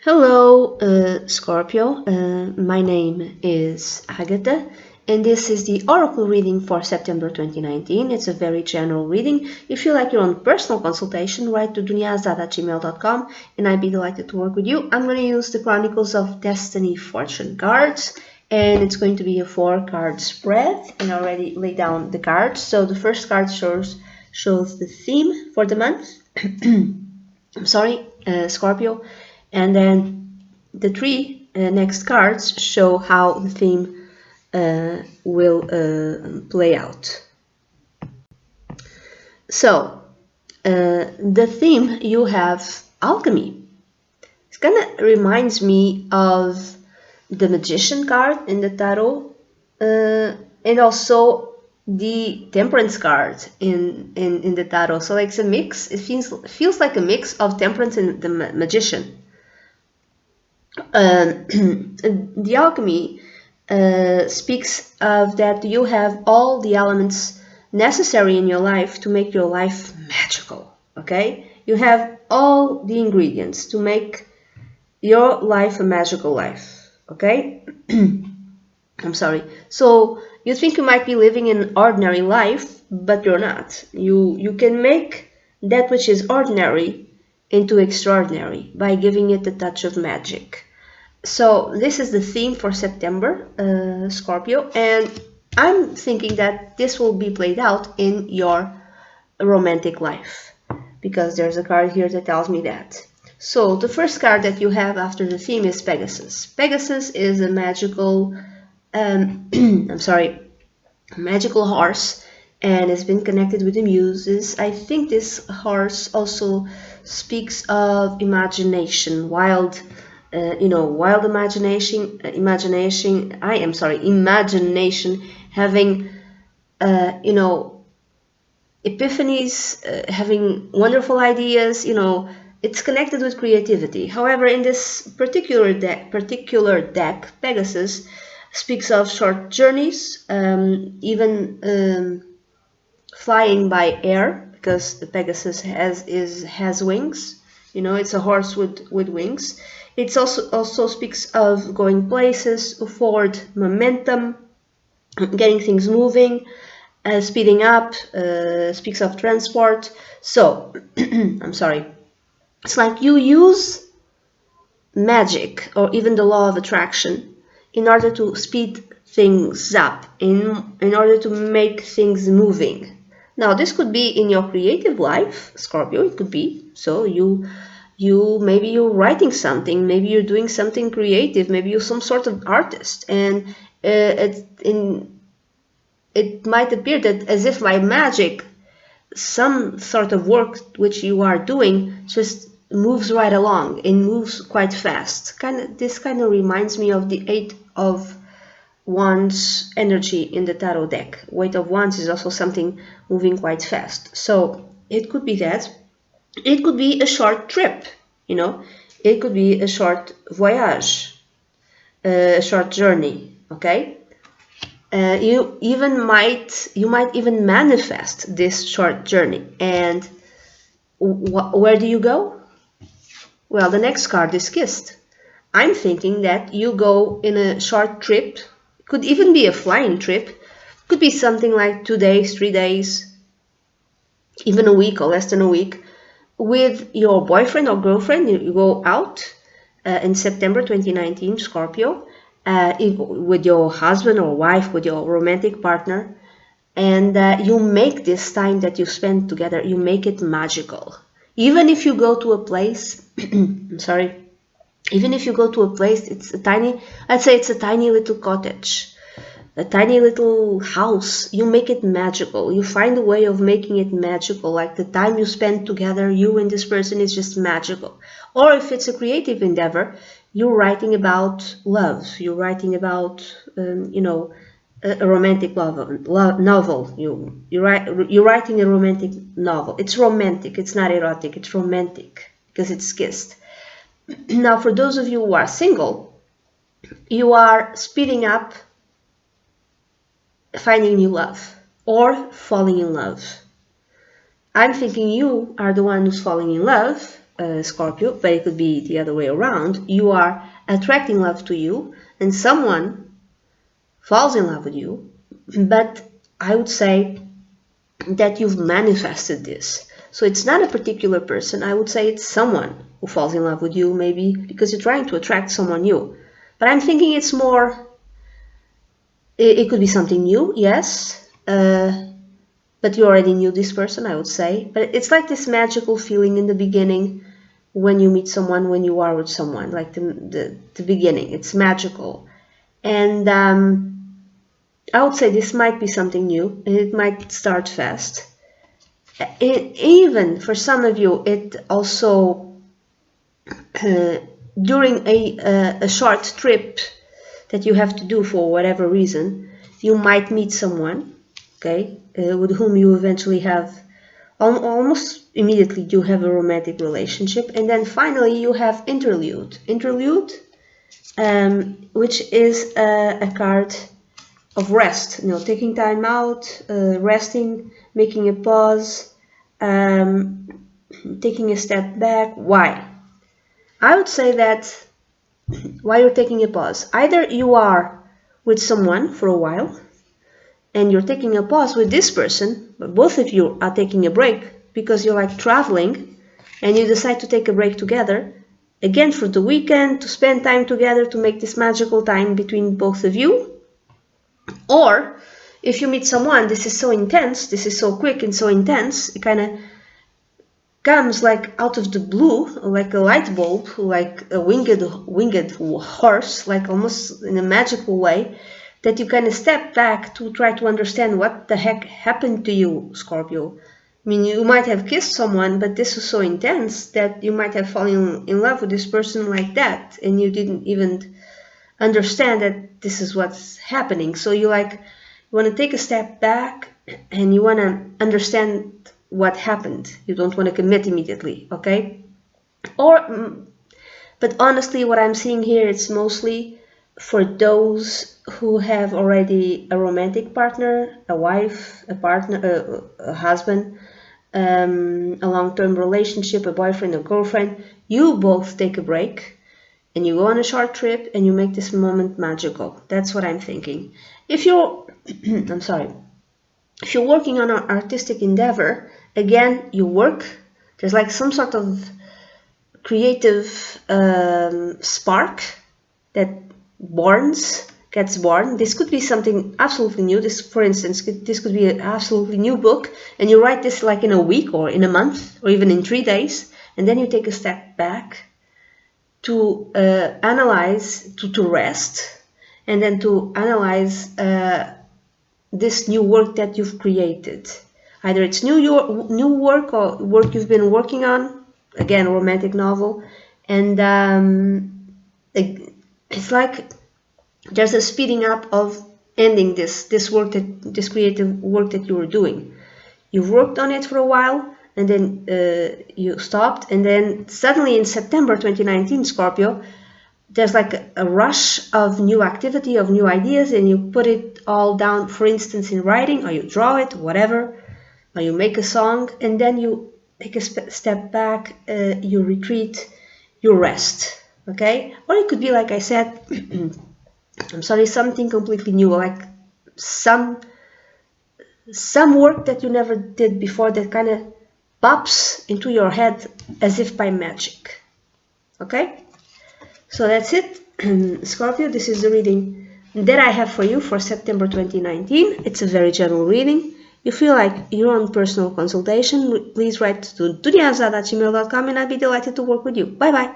Hello, Scorpio. My name is Agatha, and this is the Oracle reading for September 2019. It's a very general reading. If you like your own personal consultation, write to dunyazade@gmail.com, and I'd be delighted to work with you. I'm going to use the Chronicles of Destiny Fortune cards, and it's going to be a 4-card spread, and I already laid down the cards. So the first card shows the theme for the month. I'm sorry, Scorpio. And then the three next cards show how the theme will play out. So, the theme, you have alchemy. It kind of reminds me of the Magician card in the tarot, and also the Temperance card in the tarot. So like it's a mix. It feels like a mix of Temperance and the Magician. The alchemy speaks of that you have all the elements necessary in your life to make your life magical. Okay, you have all the ingredients to make your life a magical life. Okay. I'm sorry. So you think you might be living an ordinary life, but you're not. You can make that which is ordinary into extraordinary by giving it a touch of magic. So this is the theme for September, Scorpio, and I'm thinking that this will be played out in your romantic life, because there's a card here that tells me that. So the first card that you have after the theme is Pegasus. Pegasus is a magical, magical horse, and has been connected with the muses. I think this horse also speaks of imagination, wild imagination, having, epiphanies, having wonderful ideas, it's connected with creativity. However, in this particular deck, Pegasus speaks of short journeys, even flying by air, because the Pegasus has wings. It's a horse with wings. It also speaks of going places, forward momentum, getting things moving, speeding up, speaks of transport. So, I'm sorry. It's like you use magic or even the law of attraction in order to speed things up, in order to make things moving. Now, this could be in your creative life, Scorpio. It could be. So maybe you're writing something, maybe you're doing something creative, maybe you're some sort of artist, and it might appear that as if by magic, some sort of work which you are doing just moves right along and moves quite fast. This kind of reminds me of the 8 of Wands energy in the tarot deck. Weight of Wands is also something moving quite fast. So it could be that. It could be a short trip, It could be a short voyage, a short journey, okay? You might even manifest this short journey. And where do you go? Well, the next card is Kissed. I'm thinking that you go in a short trip. Could even be a flying trip. Could be something like 2 days, 3 days, even a week or less than a week, with your boyfriend or girlfriend. You go out in September 2019, Scorpio, with your husband or wife, with your romantic partner, and you make this time that you spend together, you make it magical. Even if you go to a place, even if you go to a place, let's say it's a tiny little cottage, a tiny little house, you make it magical. You find a way of making it magical, like the time you spend together, you and this person, is just magical. Or if it's a creative endeavor, you're writing about love, you're writing about, a romantic novel. You're writing a romantic novel. It's romantic, it's not erotic, it's romantic, because it's kissed. Now, for those of you who are single, you are speeding up finding new love or falling in love. I'm thinking you are the one who's falling in love, Scorpio, but it could be the other way around. You are attracting love to you, and someone falls in love with you, but I would say that you've manifested this. So it's not a particular person. I would say it's someone who falls in love with you, maybe because you're trying to attract someone new. But I'm thinking it's more, it could be something new, yes, but you already knew this person, I would say. But it's like this magical feeling in the beginning when you meet someone, when you are with someone, like the beginning. It's magical. And I would say this might be something new, and it might start fast. Even for some of you, it also during a short trip that you have to do for whatever reason, you might meet someone, okay, with whom you eventually have almost immediately you have a romantic relationship, and then finally you have interlude, which is a card of rest, taking time out, resting, making a pause, taking a step back. Why? I would say that while you're taking a pause, either you are with someone for a while and you're taking a pause with this person, but both of you are taking a break because you're like traveling and you decide to take a break together, again for the weekend, to spend time together, to make this magical time between both of you. Or if you meet someone, this is so intense, this is so quick and so intense, it kind of comes like out of the blue, like a light bulb, like a winged horse, like almost in a magical way, that you kind of step back to try to understand what the heck happened to you, Scorpio. I mean, you might have kissed someone, but this was so intense that you might have fallen in love with this person like that, and you didn't even understand that this is what's happening. So you want to take a step back and you want to understand what happened. You don't want to commit immediately, okay? But honestly, what I'm seeing here, it's mostly for those who have already a romantic partner, a wife, a partner, a husband, a long-term relationship, a boyfriend, a girlfriend. You both take a break and you go on a short trip and you make this moment magical. That's what I'm thinking. If you're, I'm sorry, if you're working on an artistic endeavor, again, you work, there's like some sort of creative spark that gets born. This could be something absolutely new. This, for instance, this could be an absolutely new book, and you write this like in a week or in a month or even in 3 days, and then you take a step back to analyze, to rest, and then to analyze this new work that you've created. Either it's new work or work you've been working on, again, a romantic novel, and it's like there's a speeding up of ending this creative work that you were doing. You've worked on it for a while, and then you stopped, and then suddenly in September 2019, Scorpio, there's like a rush of new activity, of new ideas, and you put it all down, for instance, in writing, or you draw it, whatever, or you make a song, and then you take a step back, you retreat, you rest, okay? Or it could be, like I said, I'm sorry, something completely new, like some work that you never did before that kind of pops into your head as if by magic, okay? So that's it, Scorpio. This is the reading that I have for you for September 2019. It's a very general reading. If you feel like your own personal consultation, please write to dunyazade@gmail.com and I'd be delighted to work with you. Bye bye.